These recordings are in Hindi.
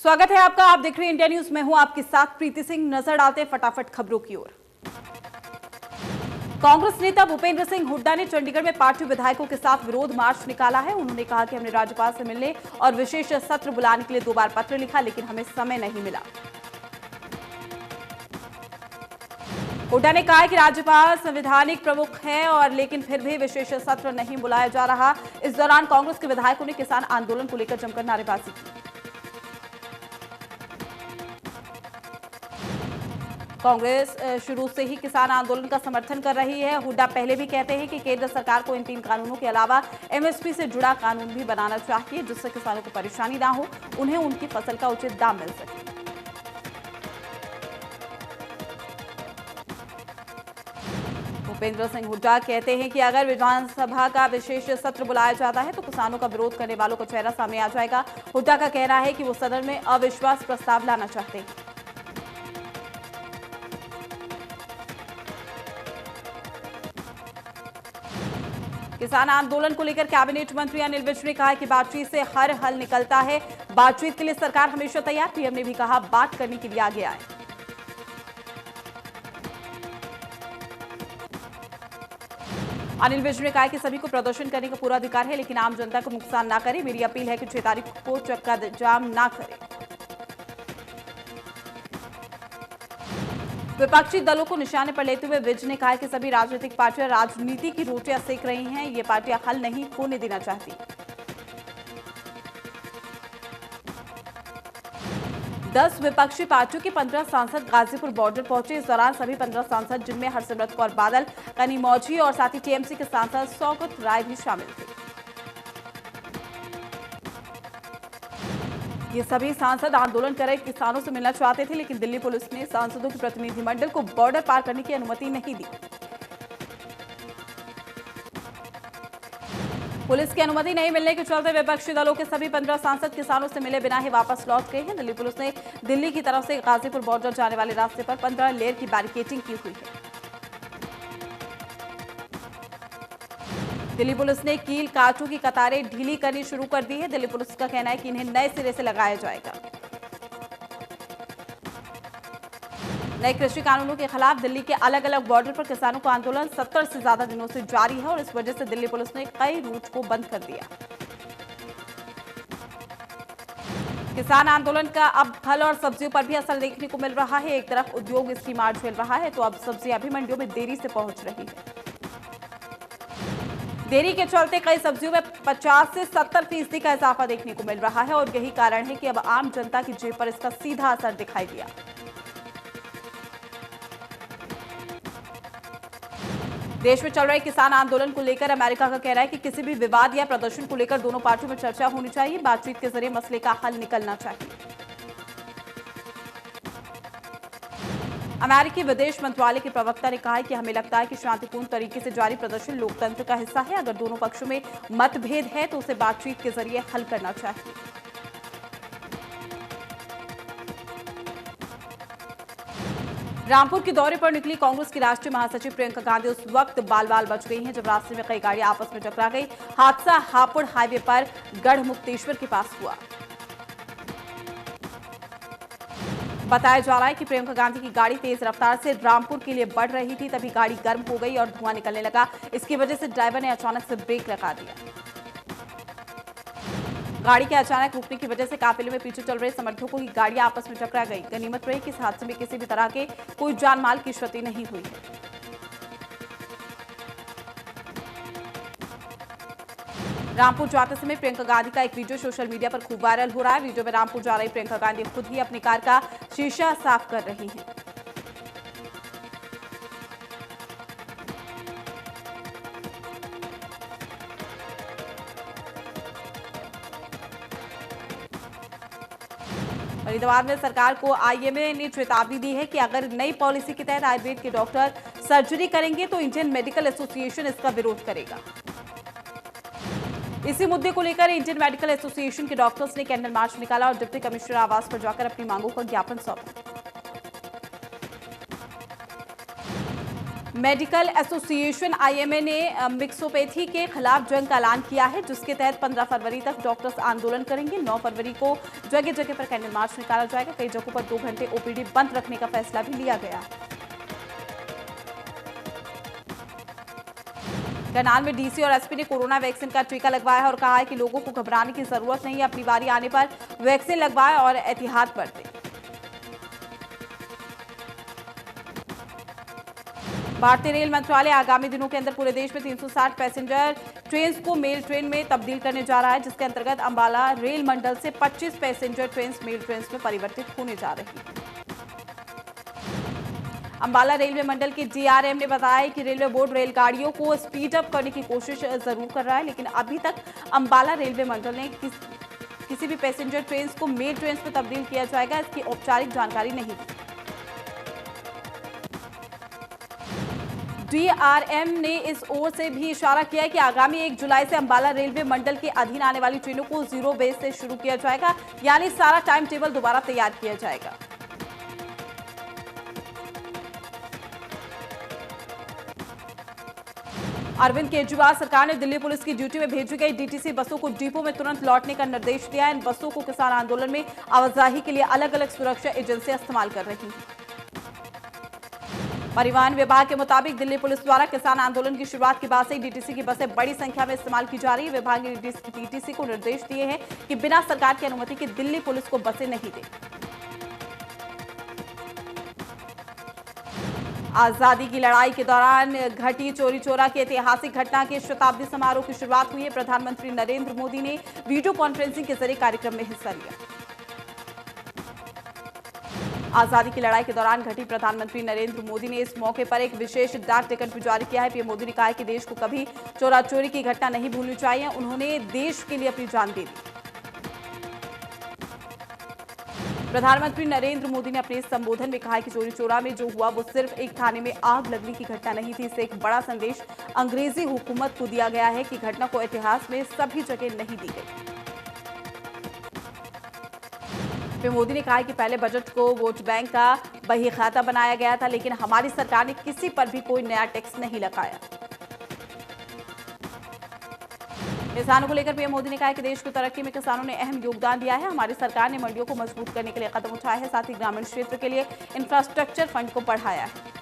स्वागत है आपका। आप देख रहे हैं इंडिया न्यूज। मैं हूं आपके साथ प्रीति सिंह। नजर डालते हैं फटाफट खबरों की ओर। कांग्रेस नेता भूपेंद्र सिंह हुड्डा ने चंडीगढ़ में पार्टी विधायकों के साथ विरोध मार्च निकाला है। उन्होंने कहा कि हमने राज्यपाल से मिलने और विशेष सत्र बुलाने के लिए 2 बार पत्र लिखा, लेकिन हमें समय नहीं मिला। हुड्डा ने कहा कि राज्यपाल संवैधानिक प्रमुख हैं और लेकिन फिर भी विशेष सत्र नहीं बुलाया जा रहा। इस दौरान कांग्रेस के विधायकों ने किसान आंदोलन को लेकर जमकर नारेबाजी की। कांग्रेस शुरू से ही किसान आंदोलन का समर्थन कर रही है। हुड्डा पहले भी कहते हैं कि केंद्र सरकार को इन 3 कानूनों के अलावा एमएसपी से जुड़ा कानून भी बनाना चाहिए, जिससे किसानों को परेशानी ना हो, उन्हें उनकी फसल का उचित दाम मिल सके। भूपेंद्र सिंह हुड्डा कहते हैं कि अगर विधानसभा का विशेष सत्र बुलाया जाता है तो किसानों का विरोध करने वालों का चेहरा सामने आ जाएगा। हुड्डा का कहना है कि वो सदन में अविश्वास प्रस्ताव लाना चाहते हैं। किसान आंदोलन को लेकर कैबिनेट मंत्री अनिल विज ने कहा कि बातचीत से हर हल निकलता है। बातचीत के लिए सरकार हमेशा तैयार। पीएम ने भी कहा बात करने के लिए आगे आए। अनिल विज ने कहा कि सभी को प्रदर्शन करने का पूरा अधिकार है, लेकिन आम जनता को नुकसान ना करे। मेरी अपील है कि 6 तारीख को चक्का जाम ना करे। विपक्षी दलों को निशाने पर लेते हुए विज ने कहा कि सभी राजनीतिक पार्टियां राजनीति की रोटियां सेक रही हैं। ये पार्टियां हल नहीं होने देना चाहती। दस विपक्षी पार्टियों के 15 सांसद गाजीपुर बॉर्डर पहुंचे। इस दौरान सभी 15 सांसद, जिनमें हरसिमरत कौर बादल, कनीमौजी और साथ ही टीएमसी के सांसद सौगत राय भी शामिल थे। ये सभी सांसद आंदोलन कर रहे किसानों से मिलना चाहते थे, लेकिन दिल्ली पुलिस ने सांसदों के प्रतिनिधिमंडल को बॉर्डर पार करने की अनुमति नहीं दी। पुलिस की अनुमति नहीं मिलने के चलते विपक्षी दलों के सभी 15 सांसद किसानों से मिले बिना ही वापस लौट गए हैं। दिल्ली पुलिस ने दिल्ली की तरफ से गाजीपुर बॉर्डर जाने वाले रास्ते पर 15 लेयर की बैरिकेडिंग की हुई है। दिल्ली पुलिस ने कील कांटों की कतारें ढीली करनी शुरू कर दी है। दिल्ली पुलिस का कहना है कि इन्हें नए सिरे से लगाया जाएगा। नए कृषि कानूनों के खिलाफ दिल्ली के अलग अलग बॉर्डर पर किसानों का आंदोलन 70 से ज्यादा दिनों से जारी है और इस वजह से दिल्ली पुलिस ने कई रूट को बंद कर दिया। किसान आंदोलन का अब फल और सब्जियों पर भी असर देखने को मिल रहा है। एक तरफ उद्योग इसकी मार झेल रहा है, तो अब सब्जियां भी मंडियों में देरी से पहुंच रही है। देरी के चलते कई सब्जियों में 50 से 70% का इजाफा देखने को मिल रहा है और यही कारण है कि अब आम जनता की जेब पर इसका सीधा असर दिखाई दिया। देश में चल रहे किसान आंदोलन को लेकर अमेरिका का कहना है कि किसी भी विवाद या प्रदर्शन को लेकर दोनों पार्टियों में चर्चा होनी चाहिए। बातचीत के जरिए मसले का हल निकलना चाहिए। अमेरिकी विदेश मंत्रालय के प्रवक्ता ने कहा है कि हमें लगता है कि शांतिपूर्ण तरीके से जारी प्रदर्शन लोकतंत्र का हिस्सा है। अगर दोनों पक्षों में मतभेद है तो उसे बातचीत के जरिए हल करना चाहिए। रामपुर के दौरे पर निकली कांग्रेस की राष्ट्रीय महासचिव प्रियंका गांधी उस वक्त बाल बाल बच गई हैं जब रास्ते में कई गाड़ियां आपस में टकरा गई। हादसा हापुड़ हाईवे पर गढ़मुक्तेश्वर के पास हुआ। बताया जा रहा है कि प्रियंका गांधी की गाड़ी तेज रफ्तार से रामपुर के लिए बढ़ रही थी, तभी गाड़ी गर्म हो गई और धुआं निकलने लगा। इसकी वजह से ड्राइवर ने अचानक से ब्रेक लगा दिया। गाड़ी के अचानक रुकने की वजह से काफिले में पीछे चल रहे समर्थकों की गाड़ियां आपस में टकरा गई। गनीमत रही कि इस हादसे में किसी भी तरह के कोई जान माल की क्षति नहीं हुई है। रामपुर जाते समय प्रियंका गांधी का एक वीडियो सोशल मीडिया पर खूब वायरल हो रहा है। वीडियो में रामपुर जा रही प्रियंका गांधी खुद ही अपनी कार का शीशा साफ कर रही हैं। फरीदाबाद में सरकार को आईएमए ने चेतावनी दी है कि अगर नई पॉलिसी के तहत आयुर्वेद के डॉक्टर सर्जरी करेंगे तो इंडियन मेडिकल एसोसिएशन इसका विरोध करेगा। इसी मुद्दे को लेकर इंडियन मेडिकल एसोसिएशन के डॉक्टर्स ने कैंडल मार्च निकाला और डिप्टी कमिश्नर आवास पर जाकर अपनी मांगों का ज्ञापन सौंपा। मेडिकल एसोसिएशन आईएमए ने मिक्सोपैथी के खिलाफ जंग का ऐलान किया है, जिसके तहत 15 फरवरी तक डॉक्टर्स आंदोलन करेंगे। 9 फरवरी को जगह जगह पर कैंडल मार्च निकाला जाएगा। कई जगहों पर 2 घंटे ओपीडी बंद रखने का फैसला भी लिया गया है। करनाल में डीसी और एसपी ने कोरोना वैक्सीन का टीका लगवाया है और कहा है कि लोगों को घबराने की जरूरत नहीं है, अपनी बारी आने पर वैक्सीन लगवाएं और एहतियात बरतें। भारतीय रेल मंत्रालय आगामी दिनों के अंदर पूरे देश में 360 पैसेंजर ट्रेन को मेल ट्रेन में तब्दील करने जा रहा है, जिसके अंतर्गत अंबाला रेल मंडल से 25 पैसेंजर ट्रेन मेल ट्रेन में परिवर्तित होने जा रही है। अंबाला रेलवे मंडल के डीआरएम ने बताया कि रेलवे बोर्ड रेलगाड़ियों को स्पीड अप करने की कोशिश जरूर कर रहा है, लेकिन अभी तक अंबाला रेलवे मंडल ने किसी भी पैसेंजर ट्रेन को मेल ट्रेन में तब्दील किया जाएगा, इसकी औपचारिक जानकारी नहीं दी। डीआरएम ने इस ओर से भी इशारा किया है कि आगामी 1 जुलाई से अंबाला रेलवे मंडल के अधीन आने वाली ट्रेनों को 0 बेस से शुरू किया जाएगा, यानी सारा टाइम टेबल दोबारा तैयार किया जाएगा। अरविंद केजरीवाल सरकार ने दिल्ली पुलिस की ड्यूटी में भेजी गई डीटीसी बसों को डिपो में तुरंत लौटने का निर्देश दिया है। इन बसों को किसान आंदोलन में आवाजाही के लिए अलग अलग सुरक्षा एजेंसियां इस्तेमाल कर रही हैं। परिवहन विभाग के मुताबिक दिल्ली पुलिस द्वारा किसान आंदोलन की शुरुआत के बाद से डीटीसी की बसें बड़ी संख्या में इस्तेमाल की जा रही है। विभाग ने डीटीसी को निर्देश दिए हैं कि बिना सरकार की अनुमति के दिल्ली पुलिस को बसें नहीं दे। आजादी की लड़ाई के दौरान घटी चोरी चोरा की ऐतिहासिक घटना के शताब्दी समारोह की शुरुआत हुई है। प्रधानमंत्री नरेंद्र मोदी ने वीडियो कॉन्फ्रेंसिंग के जरिए कार्यक्रम में हिस्सा लिया। आजादी की लड़ाई के दौरान घटी प्रधानमंत्री नरेंद्र मोदी ने इस मौके पर एक विशेष डाक टिकट भी जारी किया है। पीएम मोदी ने कहा है कि देश को कभी चोरा चोरी की घटना नहीं भूलनी चाहिए। उन्होंने देश के लिए अपनी जान दे दी। प्रधानमंत्री नरेंद्र मोदी ने अपने संबोधन में कहा कि चोरी चोरा में जो हुआ वो सिर्फ एक थाने में आग लगने की घटना नहीं थी। इससे एक बड़ा संदेश अंग्रेजी हुकूमत को दिया गया है कि घटना को इतिहास में सभी जगह नहीं दी गई। पीएम मोदी ने कहा कि पहले बजट को वोट बैंक का बही खाता बनाया गया था, लेकिन हमारी सरकार ने किसी पर भी कोई नया टैक्स नहीं लगाया। किसानों को लेकर पीएम मोदी ने कहा कि देश की तरक्की में किसानों ने अहम योगदान दिया है। हमारी सरकार ने मंडियों को मजबूत करने के लिए कदम उठाए हैं, साथ ही ग्रामीण क्षेत्र के लिए इंफ्रास्ट्रक्चर फंड को बढ़ाया है।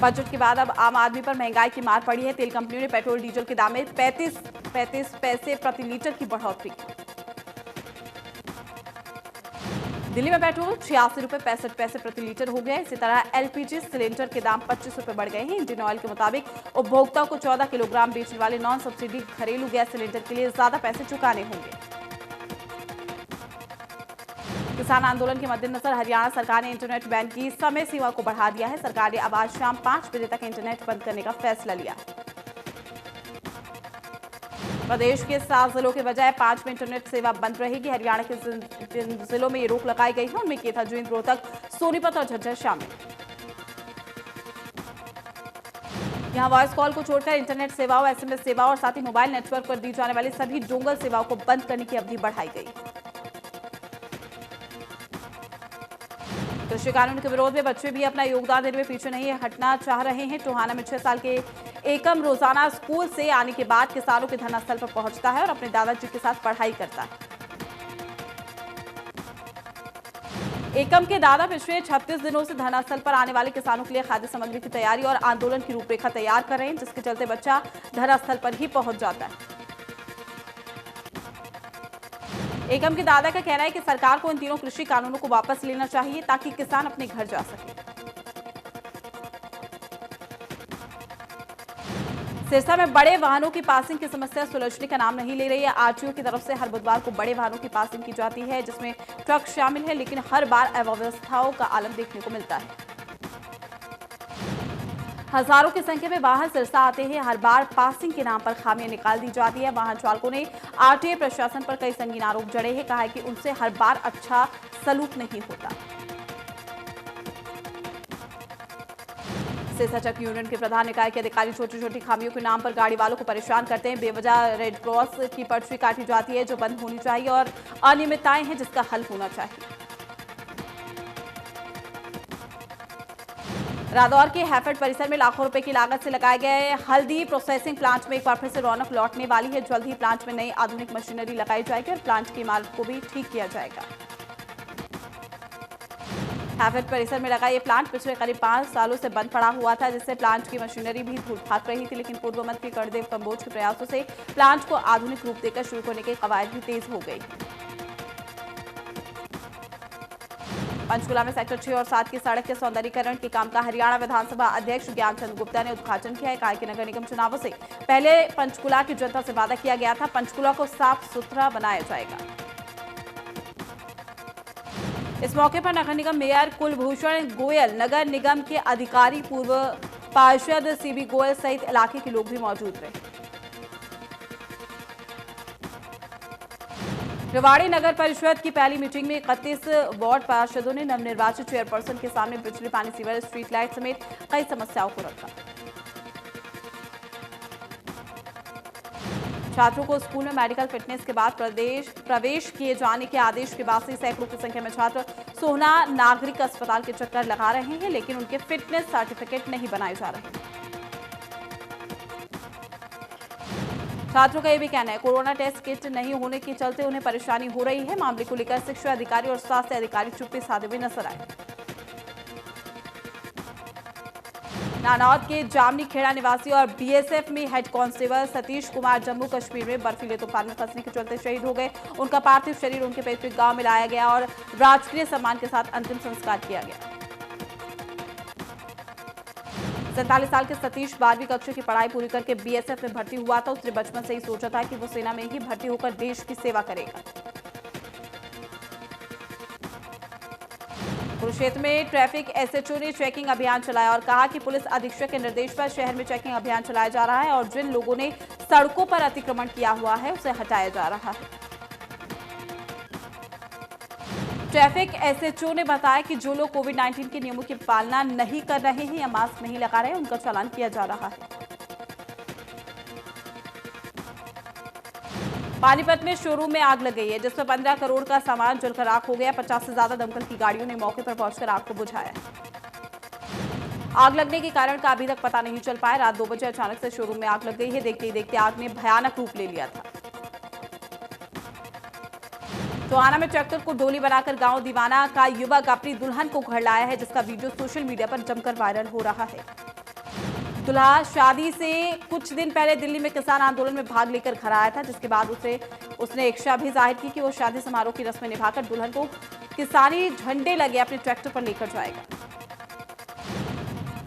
बजट के बाद अब आम आदमी पर महंगाई की मार पड़ी है। तेल कंपनियों ने पेट्रोल डीजल के दाम में 35 पैसे प्रति लीटर की बढ़ोतरी की। दिल्ली में पेट्रोल 86 रुपये 65 पैसे प्रति लीटर हो गया। इसी तरह एलपीजी सिलेंडर के दाम 25 रुपये बढ़ गए हैं। इंडियन ऑयल के मुताबिक उपभोक्ताओं को 14 किलोग्राम बेचने वाले नॉन सब्सिडी घरेलू गैस सिलेंडर के लिए ज्यादा पैसे चुकाने होंगे। किसान आंदोलन के मद्देनजर हरियाणा सरकार ने इंटरनेट बैन की समय सीमा को बढ़ा दिया है। सरकार ने अब आज शाम 5 बजे तक इंटरनेट बंद करने का फैसला लिया। प्रदेश के 7 जिलों के बजाय 5 में इंटरनेट सेवा बंद रहेगी। हरियाणा के जिन जिलों में ये रोक लगाई गई है उनमें केथा, जींद, रोहतक, सोनीपत और झज्जर शामिल। यहां वॉइस कॉल को छोड़कर इंटरनेट सेवाओं, एसएमएस सेवाओं और साथ ही मोबाइल नेटवर्क पर दी जाने वाली सभी डोंगल सेवाओं को बंद करने की अवधि बढ़ाई गई। कृषि कानून के विरोध में बच्चे भी अपना योगदान देने में पीछे नहीं हटना चाह रहे हैं। टोहाना में 6 साल के एकम रोजाना स्कूल से आने के बाद किसानों के धरना स्थल पर पहुंचता है और अपने दादाजी के साथ पढ़ाई करता है। एकम के दादा पिछले 36 दिनों से धरना स्थल पर आने वाले किसानों के लिए खाद्य सामग्री की तैयारी और आंदोलन की रूपरेखा तैयार कर रहे हैं, जिसके चलते बच्चा धरना स्थल पर ही पहुंच जाता है। एकम के दादा का कहना है कि सरकार को इन तीनों कृषि कानूनों को वापस लेना चाहिए ताकि किसान अपने घर जा सके। सिरसा में बड़े वाहनों की पासिंग की समस्या सुलझने का नाम नहीं ले रही है। आरटीओ की तरफ से हर बुधवार को बड़े वाहनों की पासिंग की जाती है, जिसमें ट्रक शामिल है, लेकिन हर बार अव्यवस्थाओं का आलम देखने को मिलता है। हजारों की संख्या में वाहन सिरसा आते हैं। हर बार पासिंग के नाम पर खामियां निकाल दी जाती है। वाहन चालकों ने आरटीए प्रशासन पर कई संगीन आरोप जड़े हैं। कहा है कि उनसे हर बार अच्छा सलूक नहीं होता। से सचक यूनियन के प्रधान ने कहा कि अधिकारी छोटी छोटी खामियों के नाम पर गाड़ी वालों को परेशान करते हैं। बेवजह रेड क्रॉस की पर्ची काटी जाती है जो बंद होनी चाहिए और अनियमितताएं हैं जिसका हल होना चाहिए। रादौर के हैफेड परिसर में लाखों रुपए की लागत से लगाए गए हल्दी प्रोसेसिंग प्लांट में एक बार फिर से रौनक लौटने वाली है। जल्द ही प्लांट में नई आधुनिक मशीनरी लगाई जाएगी और प्लांट की इमारत को भी ठीक किया जाएगा। हैफेड परिसर में लगा ये प्लांट पिछले करीब 5 सालों से बंद पड़ा हुआ था, जिससे प्लांट की मशीनरी भी धूल फाक रही थी। लेकिन पूर्व मंत्री कर्णदेव कंबोज के प्रयासों से प्लांट को आधुनिक रूप देकर शुरू होने की कवायद भी तेज हो गई। पंचकुला में सेक्टर 6 और 7 की सड़क के सौंदर्यीकरण के काम का हरियाणा विधानसभा अध्यक्ष ज्ञानचंद गुप्ता ने उद्घाटन किया है। कहा कि नगर निगम चुनावों से पहले पंचकुला की जनता से वादा किया गया था, पंचकुला को साफ सुथरा बनाया जाएगा। इस मौके पर नगर निगम मेयर कुलभूषण गोयल, नगर निगम के अधिकारी, पूर्व पार्षद सीबी गोयल सहित इलाके के लोग भी मौजूद रहे। रेवाड़ी नगर परिषद की पहली मीटिंग में 31 वार्ड पार्षदों ने नवनिर्वाचित चेयरपर्सन के सामने बिजली, पानी, सीवर, स्ट्रीट लाइट समेत कई समस्याओं को रखा। छात्रों को स्कूल में मेडिकल फिटनेस के बाद प्रवेश किए जाने के आदेश के बाद से सैकड़ों की संख्या में छात्र सोहना नागरिक अस्पताल के चक्कर लगा रहे हैं, लेकिन उनके फिटनेस सर्टिफिकेट नहीं बनाए जा रहे। छात्रों का यह भी कहना है कोरोना टेस्ट किट नहीं होने के चलते उन्हें परेशानी हो रही है। मामले को लेकर शिक्षा अधिकारी और स्वास्थ्य अधिकारी चुप्पी साधे हुए नजर आए। नानौद के जामनी खेड़ा निवासी और बीएसएफ में हेड कांस्टेबल सतीश कुमार जम्मू कश्मीर में बर्फीले तूफान में फंसने के चलते शहीद हो गए। उनका पार्थिव शरीर उनके पैतृक गांव में लाया गया और राजकीय सम्मान के साथ अंतिम संस्कार किया गया। 47 साल के सतीश 12वीं कक्षा की पढ़ाई पूरी करके बीएसएफ में भर्ती हुआ था। उसने बचपन से ही सोचा था कि वो सेना में ही भर्ती होकर देश की सेवा करेगा। कुरुक्षेत्र में ट्रैफिक एसएचओ ने चेकिंग अभियान चलाया और कहा कि पुलिस अधीक्षक के निर्देश पर शहर में चेकिंग अभियान चलाया जा रहा है और जिन लोगों ने सड़कों पर अतिक्रमण किया हुआ है उसे हटाया जा रहा है। ट्रैफिक एसएचओ ने बताया कि जो लोग कोविड-19 के नियमों की पालना नहीं कर रहे हैं या मास्क नहीं लगा रहे हैं उनका चालान किया जा रहा है। पानीपत में शोरूम में आग लग गई है जिसमें 15 करोड़ का सामान जलकर राख हो गया। 50 से ज्यादा दमकल की गाड़ियों ने मौके पर पहुंचकर आग को बुझाया। आग लगने के कारण का अभी तक पता नहीं चल पाया। रात 2 बजे अचानक से शोरूम में आग लग गई है। देखते ही देखते आग ने भयानक रूप ले लिया था। टोहाना में ट्रैक्टर को डोली बनाकर गांव दीवाना का युवक अपनी दुल्हन को घर लाया है, जिसका वीडियो सोशल मीडिया पर जमकर वायरल हो रहा है। दुल्हा शादी से कुछ दिन पहले दिल्ली में किसान आंदोलन में भाग लेकर घर आया था, जिसके बाद उसने इच्छा भी जाहिर की कि वो शादी समारोह की रस्में निभाकर दुल्हन को किसानी झंडे लगे अपने ट्रैक्टर पर लेकर जाएगा।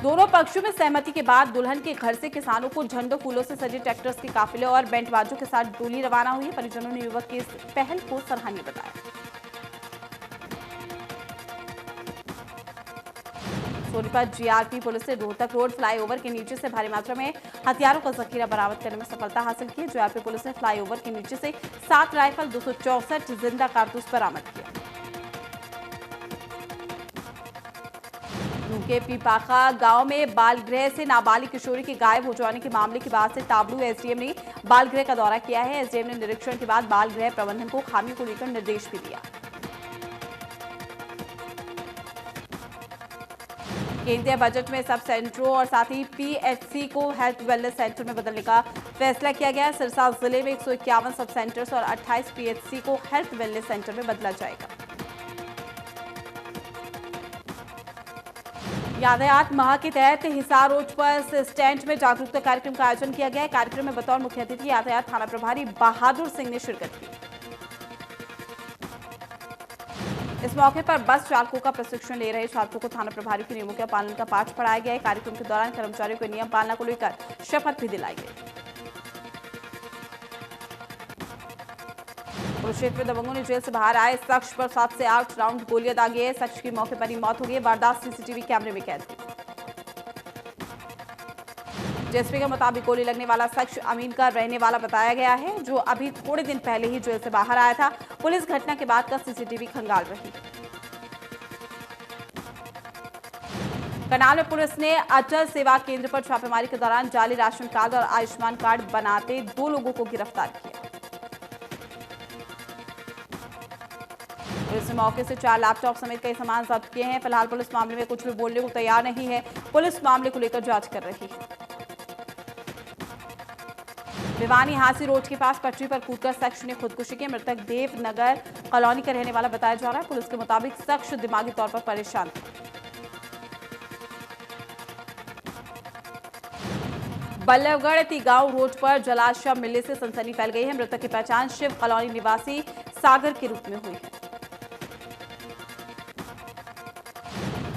दोनों पक्षों में सहमति के बाद दुल्हन के घर से किसानों को झंडों, फूलों से सजे ट्रैक्टर्स के काफिले और बैंड बाजों के साथ डोली रवाना हुई है। परिजनों ने युवक की इस पहल को सराहनीय बताया। सोनीपत जीआरपी पुलिस ने रोहतक रोड फ्लाईओवर के नीचे से भारी मात्रा में हथियारों का जखीरा बरामद करने में सफलता हासिल की। जीआरपी पुलिस ने फ्लाईओवर के नीचे से 7 राइफल, 264 जिंदा कारतूस बरामद किया। के पीपाखा गांव में बाल गृह से नाबालिग किशोरी के गायब हो जाने के मामले के बाद से ताबड़ू एसडीएम ने बाल गृह का दौरा किया है। एसडीएम ने निरीक्षण के बाद बाल गृह प्रबंधन को खामियों को लेकर निर्देश भी दिया। केंद्रीय बजट में सब सेंटरों और साथ ही पीएचसी को हेल्थ वेलनेस सेंटर में बदलने का फैसला किया गया है। सिरसा जिले में 151 सब सेंटर्स और 28 पीएचसी को हेल्थ वेलनेस सेंटर में बदला जाएगा। यातायात माह के तहत हिसार रोड पर स्टैंड में जागरूकता कार्यक्रम का आयोजन किया गया है। कार्यक्रम में बतौर मुख्य अतिथि यातायात थाना प्रभारी बहादुर सिंह ने शिरकत की। इस मौके पर बस चालकों का प्रशिक्षण ले रहे छात्रों को थाना प्रभारी के नियमों के पालन का पाठ पढ़ाया गया है। कार्यक्रम के दौरान कर्मचारियों को नियम पालना को लेकर शपथ भी दिलाई गई। कुरुक्षेत्र में दबंगों ने जेल से बाहर आए शख्स पर 7 से 8 राउंड गोलियां दागी है। शख्स की मौके पर ही मौत हो गई। वारदात सीसीटीवी कैमरे में कैद थी। डीएसपी के मुताबिक गोली लगने वाला शख्स अमीन का रहने वाला बताया गया है, जो अभी थोड़े दिन पहले ही जेल से बाहर आया था। पुलिस घटना के बाद का सीसीटीवी खंगाल रही। करनाल में पुलिस ने अटल सेवा केंद्र पर छापेमारी के दौरान जाली राशन कार्ड और आयुष्मान कार्ड बनाते 2 लोगों को गिरफ्तार किया। पुलिस ने मौके से 4 लैपटॉप समेत कई सामान जब्त किए हैं। फिलहाल पुलिस मामले में कुछ भी बोलने को तैयार नहीं है। पुलिस मामले को लेकर जांच कर रही है। भिवानी हांसी रोड के पास पटरी पर कूदकर शख्स ने खुदकुशी की। मृतक देवनगर कॉलोनी का रहने वाला बताया जा रहा है। पुलिस के मुताबिक शख्स दिमागी तौर पर परेशान था। बल्लभगढ़ तिगांव रोड पर जलाशय मिलने से सनसनी फैल गई है। मृतक की पहचान शिव कॉलोनी निवासी सागर के रूप में हुई है।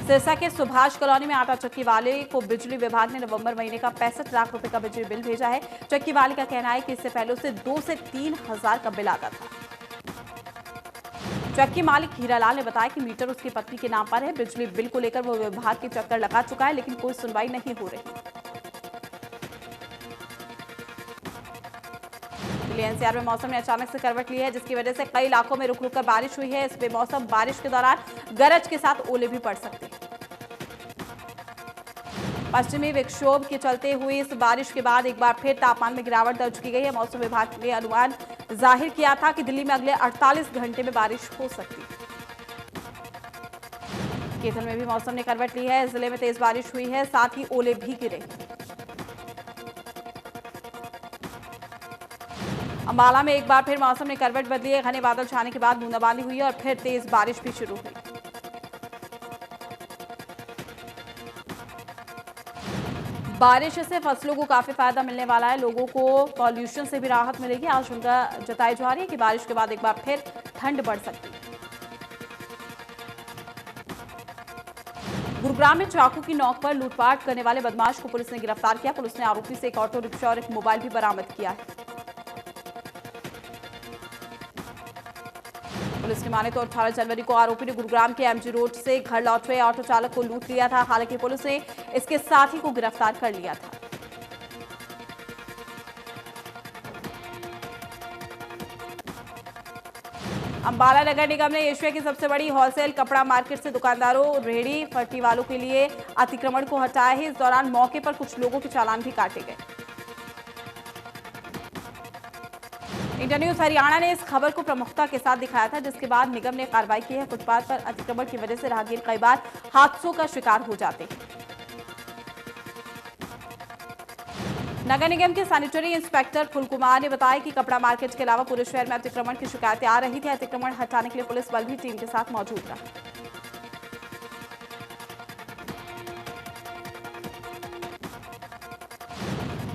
सिरसा के सुभाष कॉलोनी में आटा चक्की वाले को बिजली विभाग ने नवंबर महीने का 65 लाख रुपए का बिजली बिल भेजा है। चक्की वाले का कहना है कि इससे पहले उसे 2 से 3 हजार का बिल आता था। चक्की मालिक हीरालाल ने बताया कि मीटर उसकी पत्नी के नाम पर है। बिजली बिल को लेकर वो विभाग के चक्कर लगा चुका है, लेकिन कोई सुनवाई नहीं हो रही। एनसीआर में मौसम ने अचानक से करवट ली है, जिसकी वजह से कई इलाकों में रुक रुक कर बारिश हुई है। इस बेमौसम बारिश के दौरान गरज के साथ ओले भी पड़ सकते हैं। पश्चिमी विक्षोभ के चलते हुई इस बारिश के बाद एक बार फिर तापमान में गिरावट दर्ज की गई है। मौसम विभाग ने अनुमान जाहिर किया था कि दिल्ली में अगले 48 घंटे में बारिश हो सकती है। केथल में भी मौसम ने करवट ली है। जिले में तेज बारिश हुई है, साथ ही ओले भी गिरे। अंबाला में एक बार फिर मौसम ने करवट बदली है। घने बादल छाने के बाद बूंदाबांदी हुई और फिर तेज बारिश भी शुरू हुई। बारिश से फसलों को काफी फायदा मिलने वाला है। लोगों को पॉल्यूशन से भी राहत मिलेगी। आशंका जताई जा रही है कि बारिश के बाद एक बार फिर ठंड बढ़ सकती है। गुरुग्राम में चाकू की नोक पर लूटपाट करने वाले बदमाश को पुलिस ने गिरफ्तार किया। पुलिस ने आरोपी से एक ऑटो रिक्शा और एक मोबाइल भी बरामद किया है। पुलिस की माने तो 18 जनवरी को आरोपी ने गुरुग्राम के एमजी रोड से घर लौट रहे ऑटो चालक को लूट लिया था। हालांकि पुलिस ने इसके साथी को गिरफ्तार कर लिया था। अंबाला नगर निगम ने एशिया की सबसे बड़ी होलसेल कपड़ा मार्केट से दुकानदारों, रेहड़ी फट्टी वालों के लिए अतिक्रमण को हटाया है। इस दौरान मौके पर कुछ लोगों के चालान भी काटे गए। इंडिया न्यूज हरियाणा ने इस खबर को प्रमुखता के साथ दिखाया था, जिसके बाद निगम ने कार्रवाई की है। फुटपाथ पर अतिक्रमण की वजह से राहगीर कई बार हादसों का शिकार हो जाते हैं। नगर निगम के सैनिटरी इंस्पेक्टर फुल कुमार ने बताया कि कपड़ा मार्केट के अलावा पूरे शहर में अतिक्रमण की शिकायतें आ रही थी। अतिक्रमण हटाने के लिए पुलिस बल भी टीम के साथ मौजूद रहा।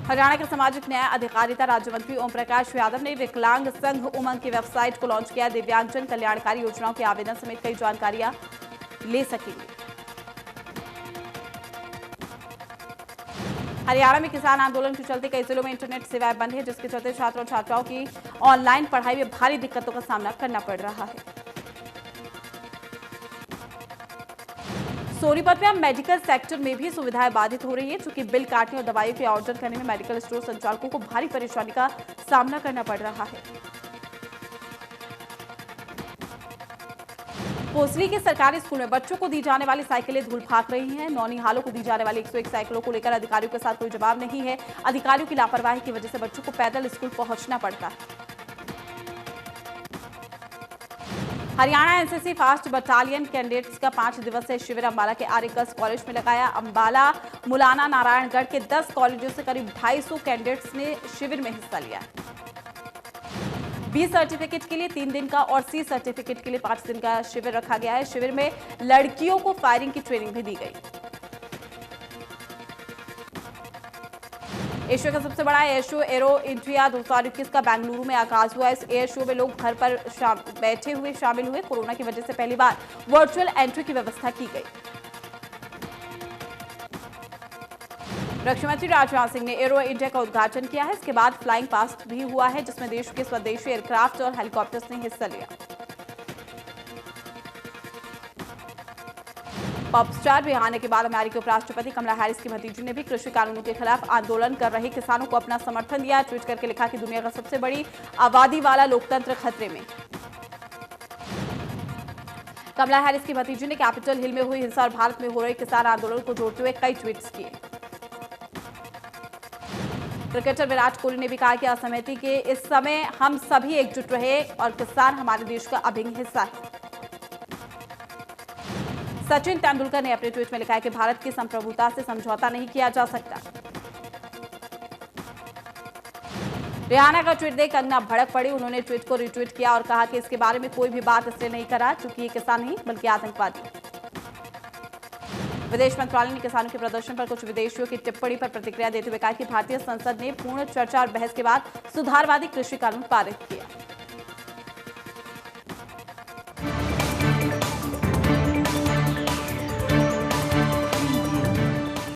हरियाणा के सामाजिक न्याय अधिकारिता राज्य मंत्री ओम प्रकाश यादव ने विकलांग संघ उमंग की वेबसाइट को लॉन्च किया। दिव्यांगजन कल्याणकारी योजनाओं के आवेदन समेत कई जानकारियां ले सकेंगे। हरियाणा में किसान आंदोलन के चलते कई जिलों में इंटरनेट सेवाएं बंद है, जिसके चलते छात्र और छात्राओं की ऑनलाइन पढ़ाई में भारी दिक्कतों का सामना करना पड़ रहा है। सोनीपत में अब मेडिकल सेक्टर में भी सुविधाएं बाधित हो रही है, चूंकि बिल काटने और दवाइयों के ऑर्डर करने में मेडिकल स्टोर संचालकों को भारी परेशानी का सामना करना पड़ रहा है। कोसली के सरकारी स्कूल में बच्चों को दी जाने वाली साइकिलें धूल फाक रही हैं। नौनिहालों को दी जाने वाली 101 साइकिलों को लेकर अधिकारियों के साथ कोई जवाब नहीं है। अधिकारियों की लापरवाही की वजह से बच्चों को पैदल स्कूल पहुंचना पड़ता है। Haryana NCC fast battalion cadets का 5 दिवसीय शिविर अंबाला के आर्य गर्ल्स कॉलेज में लगाया। अंबाला, मुलाना, नारायणगढ़ के 10 कॉलेजों से करीब 250 कैडेट्स ने शिविर में हिस्सा लिया। बी सर्टिफिकेट के लिए 3 दिन का और सी सर्टिफिकेट के लिए 5 दिन का शिविर रखा गया है। शिविर में लड़कियों को फायरिंग की ट्रेनिंग भी दी गई। एशिया का सबसे बड़ा एयर शो एरो इंडिया 2021 का बेंगलुरु में आगाज हुआ। इस एयर शो में लोग घर पर बैठे हुए शामिल हुए। कोरोना की वजह से पहली बार वर्चुअल एंट्री की व्यवस्था की गई। रक्षा मंत्री राजनाथ सिंह ने एरो इंडिया का उद्घाटन किया है। इसके बाद फ्लाइंग पास्ट भी हुआ है, जिसमें देश के स्वदेशी एयरक्राफ्ट और हेलीकॉप्टर्स ने हिस्सा लिया। पॉप स्टार भी आने के बाद अमेरिकी उपराष्ट्रपति कमला हैरिस की भतीजी ने भी कृषि कानूनों के खिलाफ आंदोलन कर रहे किसानों को अपना समर्थन दिया। ट्वीट करके लिखा कि दुनिया का सबसे बड़ी आबादी वाला लोकतंत्र खतरे में। कमला हैरिस की भतीजी ने कैपिटल हिल में हुई हिंसा और भारत में हो रहे किसान आंदोलन को जोड़ते हुए कई ट्वीट्स किए। क्रिकेटर विराट कोहली ने भी कहा कि असहमति के इस समय हम सभी एकजुट रहे और किसान हमारे देश का अभिन्न हिस्सा है। सचिन तेंदुलकर ने अपने ट्वीट में लिखा है कि भारत की संप्रभुता से समझौता नहीं किया जा सकता। रिहाना का ट्वीट देख कंगना भड़क पड़ी। उन्होंने ट्वीट को रिट्वीट किया और कहा कि इसके बारे में कोई भी बात इसलिए नहीं करा क्योंकि ये किसान नहीं बल्कि आतंकवादी। विदेश मंत्रालय ने किसानों के प्रदर्शन पर कुछ विदेशियों की टिप्पणी पर प्रतिक्रिया देते हुए कहा कि भारतीय संसद ने पूर्ण चर्चा और बहस के बाद सुधारवादी कृषि कानून पारित किया।